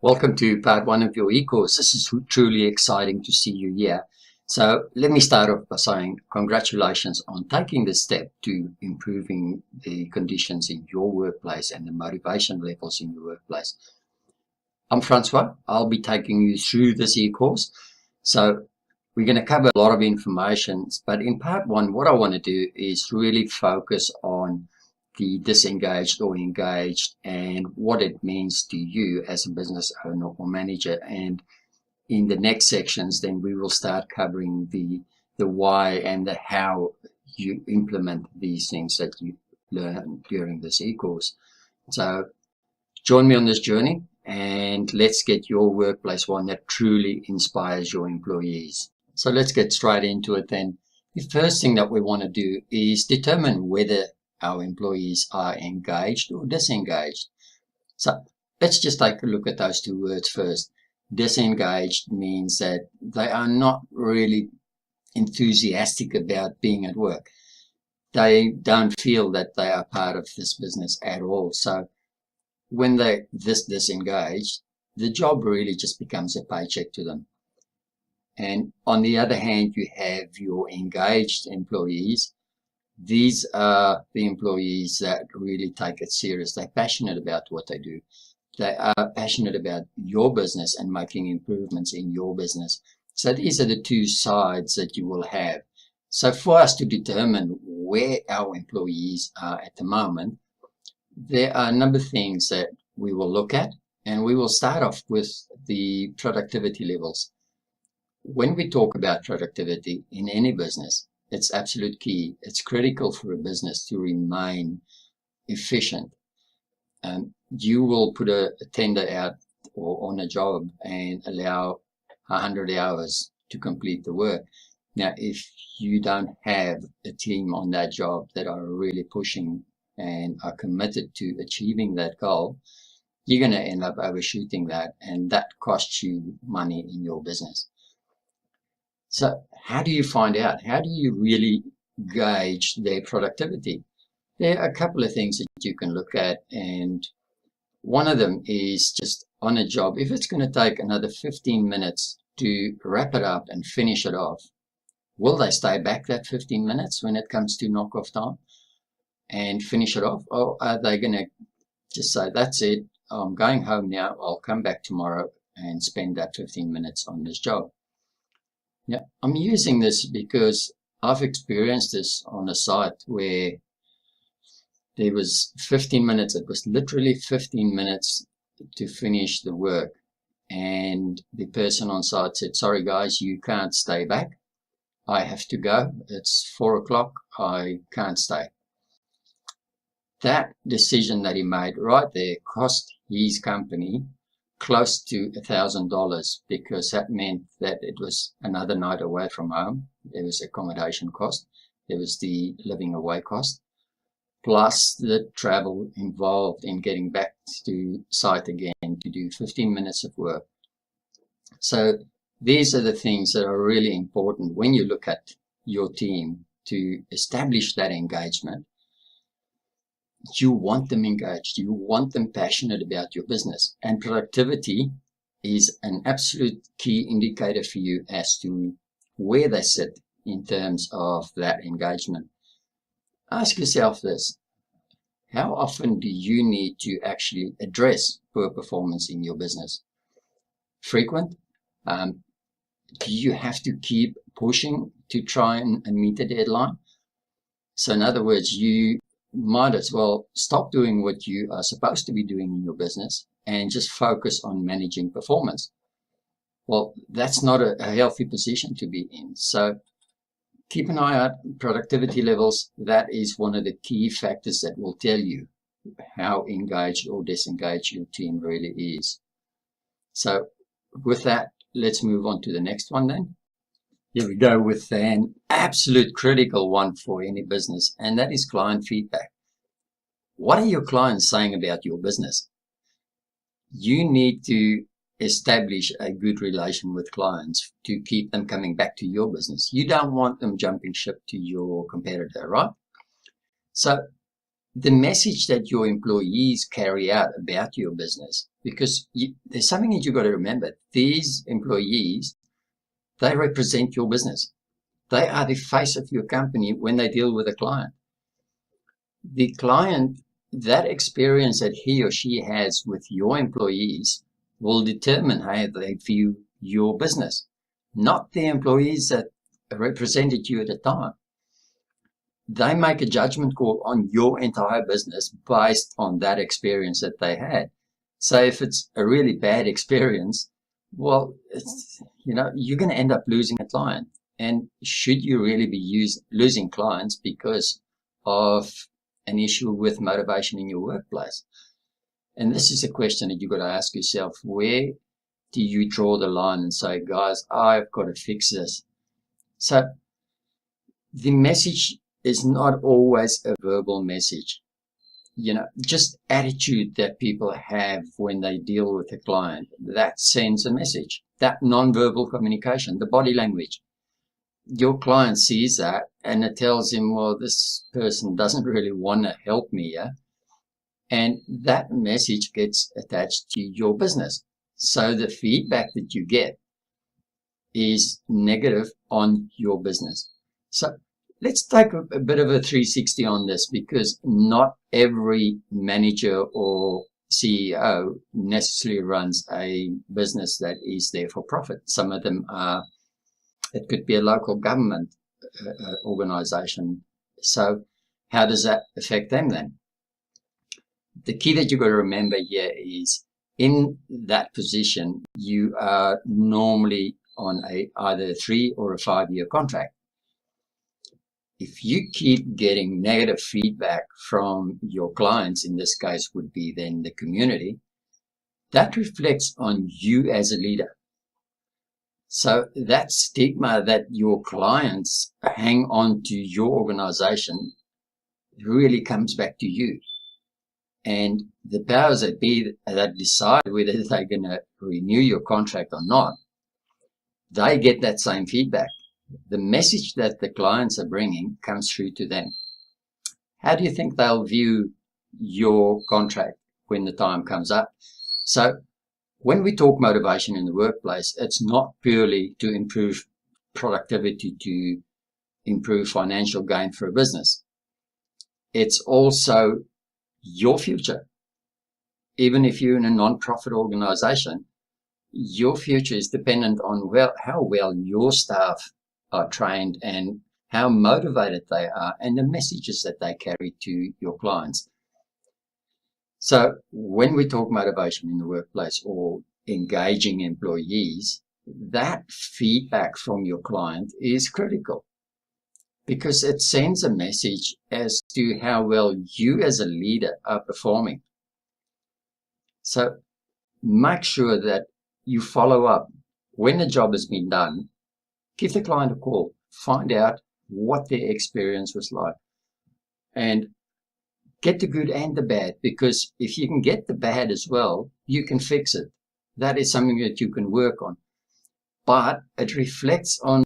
Welcome to part one of your e-course. This is truly exciting to see you here. So let me start off by saying congratulations on taking this step to improving the conditions in your workplace and the motivation levels in your workplace. I'm Francois. I'll be taking you through this e-course. So we're going to cover a lot of information, but in part one, what I want to do is really focus on the disengaged or engaged and what it means to you as a business owner or manager. And in the next sections, then we will start covering the why and the how you implement these things that you learn during this e-course. So join me on this journey and let's get your workplace one that truly inspires your employees. So let's get straight into it then. The first thing that we want to do is determine whether our employees are engaged or disengaged. So let's just take a look at those two words first. Disengaged means that they are not really enthusiastic about being at work. They don't feel that they are part of this business at all. So when they're disengaged, the job really just becomes a paycheck to them. And on the other hand, you have your engaged employees. These are the employees that really take it serious. They're passionate about what they do. They are passionate about your business and making improvements in your business. So these are the two sides that you will have. So for us to determine where our employees are at the moment, there are a number of things that we will look at, and we will start off with the productivity levels. When we talk about productivity in any business, it's absolute key. It's critical for a business to remain efficient. You will put a tender out or on a job and allow 100 hours to complete the work. Now, if you don't have a team on that job that are really pushing and are committed to achieving that goal, you're going to end up overshooting that, and that costs you money in your business. So how do you find out? How do you really gauge their productivity? There are a couple of things that you can look at, and one of them is just on a job. If it's going to take another 15 minutes to wrap it up and finish it off, will they stay back that 15 minutes when it comes to knock-off time and finish it off? Or are they going to just say, that's it, I'm going home now, I'll come back tomorrow and spend that 15 minutes on this job? Yeah, I'm using this because I've experienced this on a site where there was 15 minutes. It was literally 15 minutes to finish the work. And the person on site said, sorry guys, you can't stay back. I have to go. It's 4 o'clock. I can't stay. That decision that he made right there cost his company close to $1,000, because that meant that it was another night away from home. There was accommodation cost. There was the living away cost, plus the travel involved in getting back to site again to do 15 minutes of work. So these are the things that are really important when you look at your team to establish that engagement. You want them engaged. You want them passionate about your business. And productivity is an absolute key indicator for you as to where they sit in terms of that engagement. Ask yourself this. How often do you need to actually address poor performance in your business? Frequent? Do you have to keep pushing to try and meet the deadline? So in other words, you might as well stop doing what you are supposed to be doing in your business and just focus on managing performance. Well, that's not a healthy position to be in. So keep an eye out on productivity levels. That is one of the key factors that will tell you how engaged or disengaged your team really is. So with that, let's move on to the next one then. Here we go with an absolute critical one for any business, and that is client feedback. What are your clients saying about your business? You need to establish a good relation with clients to keep them coming back to your business. You don't want them jumping ship to your competitor, right? So the message that your employees carry out about your business because there's something that you've got to remember. These employees, they represent your business. They are the face of your company when they deal with a client. The client, that experience that he or she has with your employees will determine how they view your business, not the employees that represented you at the time. They make a judgment call on your entire business based on that experience that they had. So if it's a really bad experience, well, you're going to end up losing a client. And should you really be losing clients because of an issue with motivation in your workplace? And this is a question that you've got to ask yourself. Where do you draw the line and say, guys, I've got to fix this? So the message is not always a verbal message. Just attitude that people have when they deal with a client, that sends a message. That non-verbal communication, the body language. Your client sees that and it tells him, well, this person doesn't really want to help me, yeah? And that message gets attached to your business. So the feedback that you get is negative on your business. So let's take a bit of a 360 on this, because not every manager or CEO necessarily runs a business that is there for profit. Some of them are, it could be a local government organization. So how does that affect them then? The key that you've got to remember here is, in that position, you are normally on either a 3 or a 5 year contract. If you keep getting negative feedback from your clients, in this case would be then the community, that reflects on you as a leader. So that stigma that your clients hang on to your organization really comes back to you. And the powers that be that decide whether they're going to renew your contract or not, they get that same feedback. The message that the clients are bringing comes through to them. How do you think they'll view your contract when the time comes up? So when we talk motivation in the workplace, it's not purely to improve productivity, to improve financial gain for a business. It's also your future. Even if you're in a non-profit organization, your future is dependent on how well your staff are trained and how motivated they are and the messages that they carry to your clients. So when we talk motivation in the workplace or engaging employees, that feedback from your client is critical, because it sends a message as to how well you as a leader are performing. So make sure that you follow up. When the job has been done, give the client a call, find out what their experience was like, and get the good and the bad, because if you can get the bad as well, you can fix it. That is something that you can work on. But it reflects on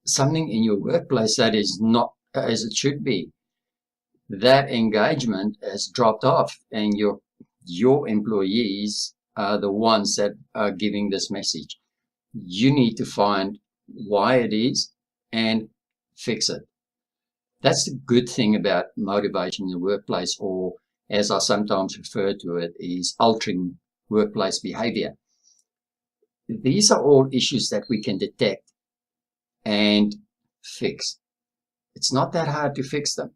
something in your workplace that is not as it should be. That engagement has dropped off, and your employees are the ones that are giving this message. You need to find why it is and fix it. That's the good thing about motivation in the workplace, or as I sometimes refer to it, is altering workplace behavior. These are all issues that we can detect and fix. It's not that hard to fix them.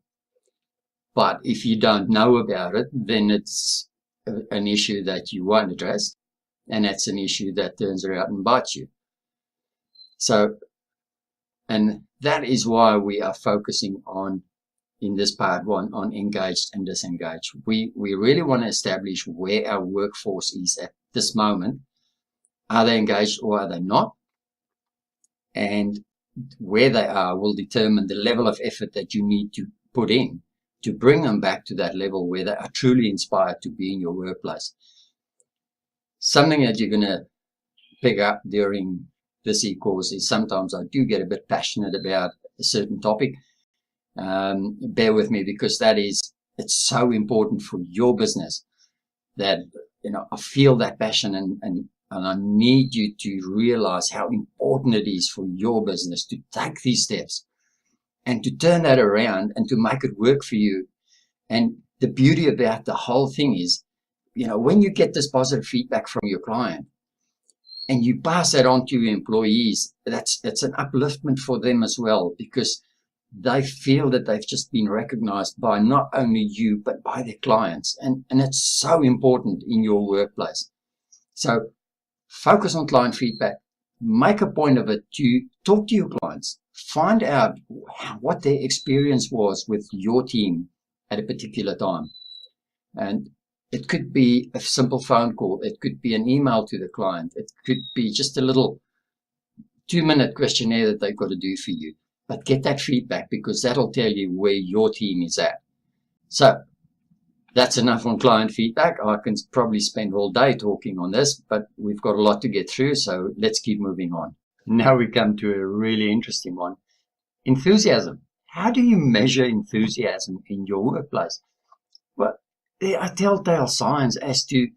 But if you don't know about it, then it's an issue that you won't address, and that's an issue that turns around and bites you. So, and that is why we are focusing on, in this part 1, on engaged and disengaged. We really want to establish where our workforce is at this moment. Are they engaged or are they not? And where they are will determine the level of effort that you need to put in to bring them back to that level where they are truly inspired to be in your workplace. Something that you're going to pick up during this e-course is sometimes I do get a bit passionate about a certain topic. Bear with me, because it's so important for your business that I feel that passion and I need you to realize how important it is for your business to take these steps and to turn that around and to make it work for you. And the beauty about the whole thing is, when you get this positive feedback from your client and you pass that on to your employees, that's an upliftment for them as well, because they feel that they've just been recognized by not only you, but by their clients. And it's so important in your workplace. So focus on client feedback. Make a point of it to talk to your clients. Find out what their experience was with your team at a particular time. And it could be a simple phone call. It could be an email to the client. It could be just a little 2-minute questionnaire that they've got to do for you. But get that feedback, because that'll tell you where your team is at. So that's enough on client feedback. I can probably spend all day talking on this, but we've got a lot to get through, so let's keep moving on. Now we come to a really interesting one. Enthusiasm. How do you measure enthusiasm in your workplace? Well, there are telltale signs as to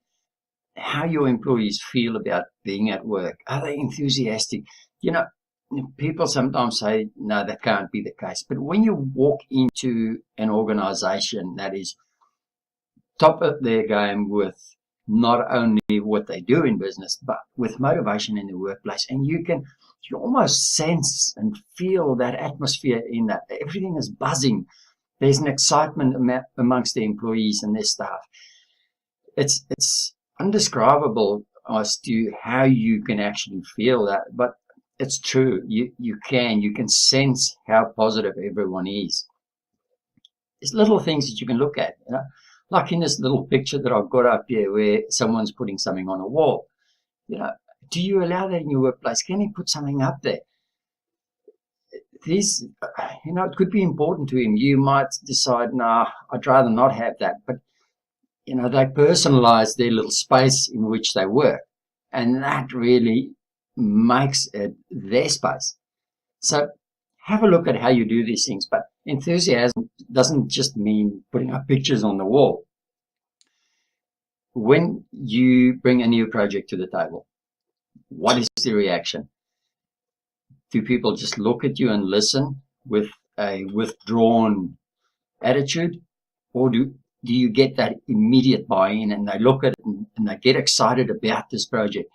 how your employees feel about being at work. Are they enthusiastic? People sometimes say, no, that can't be the case. But when you walk into an organization that is top of their game with not only what they do in business, but with motivation in the workplace, and you almost sense and feel that atmosphere in that everything is buzzing. There's an excitement amongst the employees and their staff. It's indescribable as to how you can actually feel that, but it's true. You can sense how positive everyone is. There's little things that you can look at, like in this little picture that I've got up here where someone's putting something on a wall. Do you allow that in your workplace? Can you put something up there? It could be important to him. You might decide, nah, I'd rather not have that. But, they personalize their little space in which they work. And that really makes it their space. So have a look at how you do these things. But enthusiasm doesn't just mean putting up pictures on the wall. When you bring a new project to the table, what is the reaction? Do people just look at you and listen with a withdrawn attitude? Or do you get that immediate buy-in and they look at it and they get excited about this project?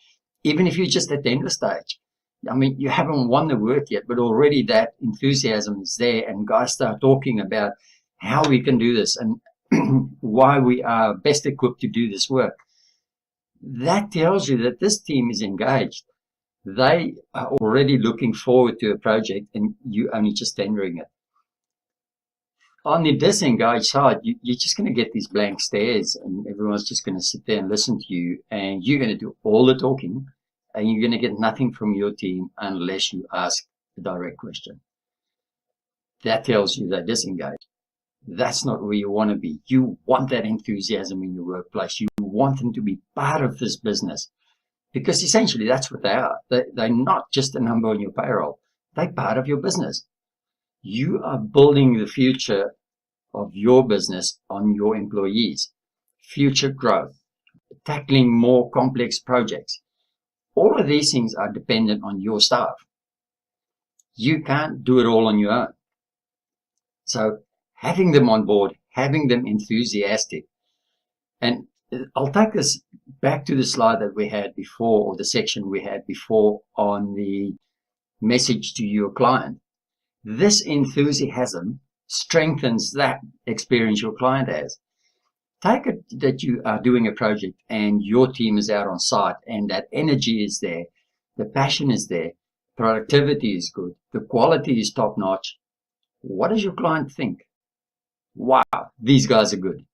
Even if you're just at the end of the stage. I mean, you haven't won the work yet, but already that enthusiasm is there, and guys start talking about how we can do this and why we are best equipped to do this work. That tells you that this team is engaged. They are already looking forward to a project and you only just tendering it. On the disengaged side, you're just going to get these blank stares and everyone's just going to sit there and listen to you, and you're going to do all the talking and you're going to get nothing from your team unless you ask a direct question. That tells you they're disengaged. That's not where you want to be. You want that enthusiasm in your workplace. You want them to be part of this business, because essentially that's what they are. They're not just a number on your payroll. They're part of your business. You are building the future of your business on your employees, future growth, tackling more complex projects. All of these things are dependent on your staff. You can't do it all on your own. So having them on board, having them enthusiastic. And I'll take this back to the slide that we had before, or the section we had before on the message to your client. This enthusiasm strengthens that experience your client has. Take it that you are doing a project and your team is out on site and that energy is there, the passion is there, productivity is good, the quality is top notch. What does your client think? Wow, these guys are good.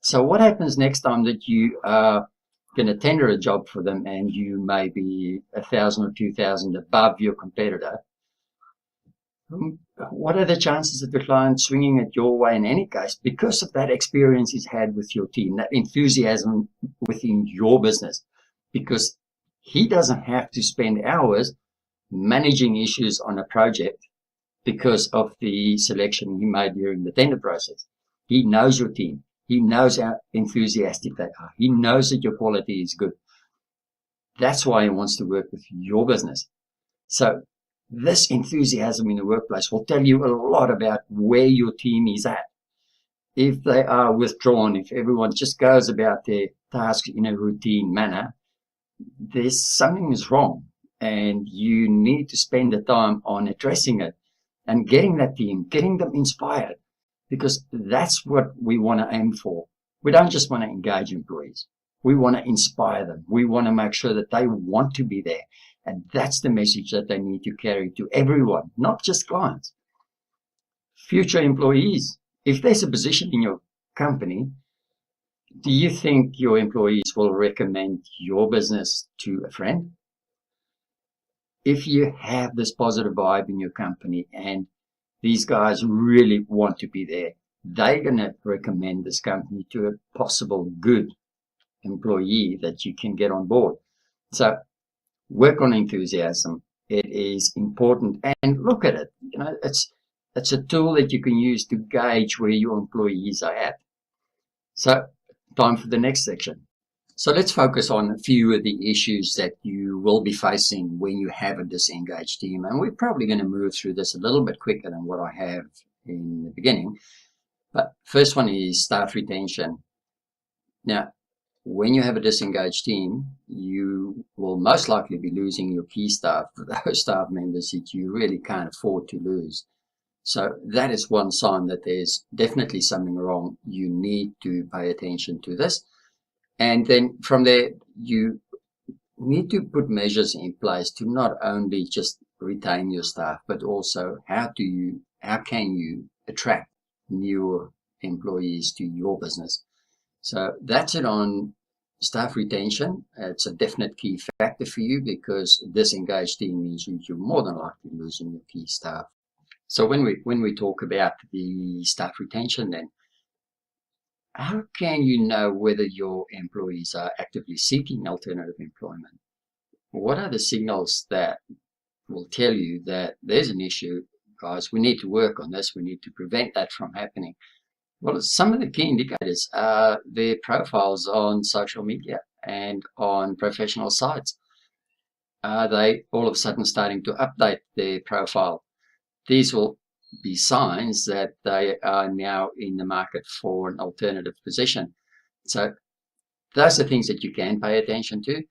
So what happens next time that you are going to tender a job for them and you may be 1,000 or 2,000 above your competitor? What are the chances of the client swinging it your way in any case because of that experience he's had with your team, that enthusiasm within your business? Because he doesn't have to spend hours managing issues on a project because of the selection he made during the tender process. He knows your team. He knows how enthusiastic they are. He knows that your quality is good. That's why he wants to work with your business. So this enthusiasm in the workplace will tell you a lot about where your team is at. If they are withdrawn, if everyone just goes about their tasks in a routine manner, there's something is wrong, and you need to spend the time on addressing it and getting that team, getting them inspired, because that's what we want to aim for. We don't just want to engage employees. We want to inspire them. We want to make sure that they want to be there. And that's the message that they need to carry to everyone, not just clients. Future employees, if there's a position in your company, do you think your employees will recommend your business to a friend? If you have this positive vibe in your company and these guys really want to be there, they're going to recommend this company to a possible good employee that you can get on board. So work on enthusiasm. It is important, and look at it. You know, it's a tool that you can use to gauge where your employees are at. So time for the next section. So let's focus on a few of the issues that you will be facing when you have a disengaged team. And we're probably going to move through this a little bit quicker than what I have in the beginning. But first one is staff retention. Now, when you have a disengaged team, you will most likely be losing your key staff, those staff members that you really can't afford to lose. So that is one sign that there's definitely something wrong. You need to pay attention to this. And then from there, you need to put measures in place to not only just retain your staff, but also how can you attract newer employees to your business. So that's it on staff retention. It's a definite key factor for you, because disengaged team means you're more than likely losing your key staff. So when we talk about the staff retention, then how can you know whether your employees are actively seeking alternative employment? What are the signals that will tell you that there's an issue, guys? We need to work on this. We need to prevent that from happening. Well, some of the key indicators are their profiles on social media and on professional sites. Are they all of a sudden starting to update their profile? These will be signs that they are now in the market for an alternative position. So those are things that you can pay attention to,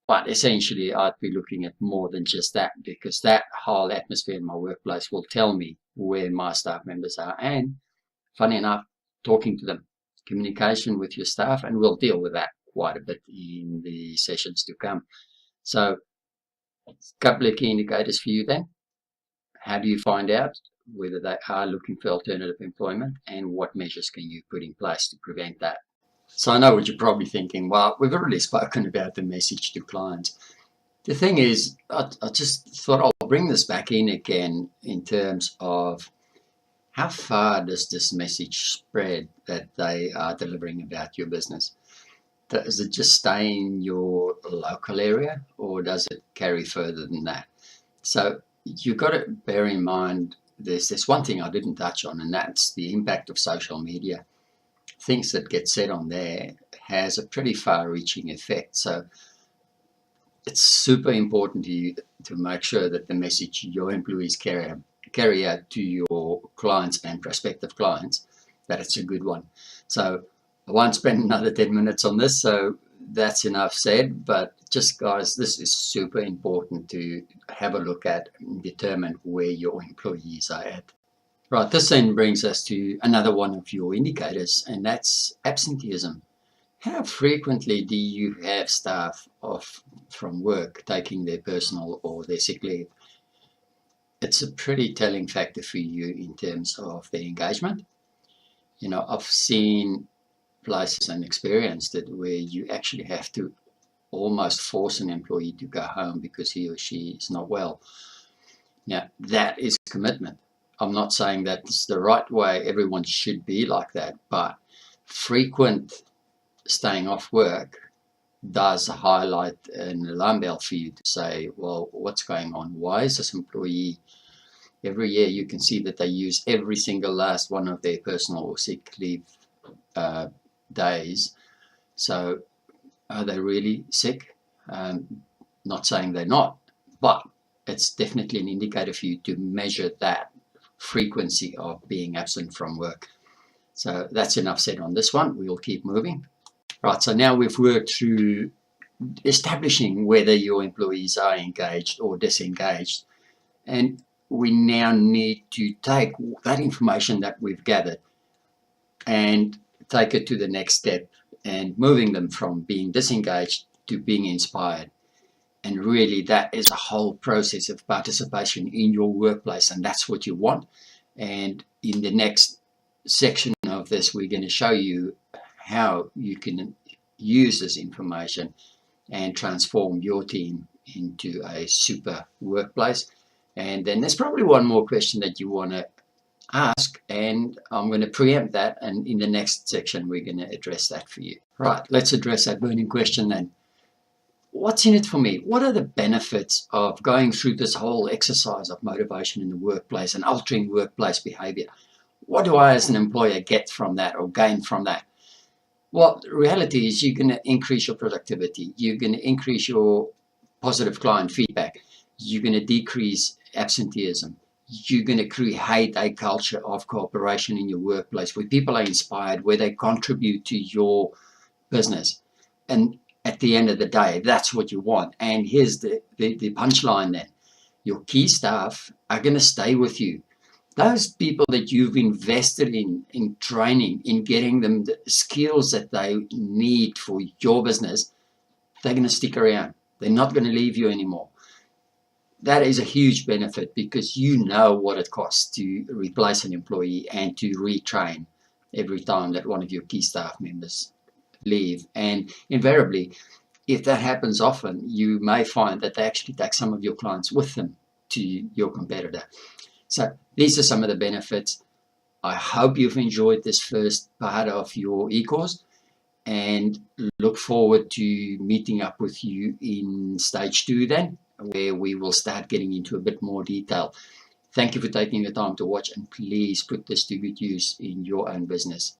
but essentially I'd be looking at more than just that, because that whole atmosphere in my workplace will tell me where my staff members are. And funny enough, talking to them, communication with your staff, and we'll deal with that quite a bit in the sessions to come. So a couple of key indicators for you then. How do you find out whether they are looking for alternative employment, and what measures can you put in place to prevent that? So I know what you're probably thinking. Well, we've already spoken about the message to clients. The thing is, I just thought I'll bring this back in again in terms of how far does this message spread that they are delivering about your business? Does it just stay in your local area, or does it carry further than that? So you've got to bear in mind there's one thing I didn't touch on, and that's the impact of social media. Things that get said on there has a pretty far-reaching effect. So it's super important to you to make sure that the message your employees carry out to your clients and prospective clients, that it's a good one. So I won't spend another 10 minutes on this, so that's enough said. But just, guys, this is super important to have a look at and determine where your employees are at. Right, this then brings us to another one of your indicators, and that's absenteeism. How frequently do you have staff off from work taking their personal or their sick leave? It's a pretty telling factor for you in terms of their engagement. You know, I've seen places and experienced it where you actually have to almost force an employee to go home because he or she is not well. Now, that is commitment. I'm not saying that's the right way, everyone should be like that, but frequent staying off work does highlight an alarm bell for you to say, well, what's going on? Why is this employee, every year you can see that they use every single last one of their personal or sick leave days. So are they really sick? Not saying they're not, but it's definitely an indicator for you to measure that frequency of being absent from work. So that's enough said on this one. We'll keep moving. Right, so now we've worked through establishing whether your employees are engaged or disengaged. And we now need to take that information that we've gathered and take it to the next step and moving them from being disengaged to being inspired. And really, that is a whole process of participation in your workplace, and that's what you want. And in the next section of this, we're going to show you how you can use this information and transform your team into a super workplace. And then there's probably one more question that you want to ask, and I'm going to preempt that, and in the next section we're going to address that for you. Right, let's address that burning question then. What's in it for me? What are the benefits of going through this whole exercise of motivation in the workplace and altering workplace behavior? What do I as an employer get from that or gain from that? Well, the reality is you're going to increase your productivity. You're going to increase your positive client feedback. You're going to decrease absenteeism. You're going to create a culture of cooperation in your workplace where people are inspired, where they contribute to your business. And at the end of the day, that's what you want. And here's the punchline then. Your key staff are going to stay with you. Those people that you've invested in training, in getting them the skills that they need for your business, they're going to stick around. They're not going to leave you anymore. That is a huge benefit because you know what it costs to replace an employee and to retrain every time that one of your key staff members leave. And invariably, if that happens often, you may find that they actually take some of your clients with them to your competitor. So these are some of the benefits. I hope you've enjoyed this first part of your e-course and look forward to meeting up with you in stage 2 then, where we will start getting into a bit more detail. Thank you for taking the time to watch, and please put this to good use in your own business.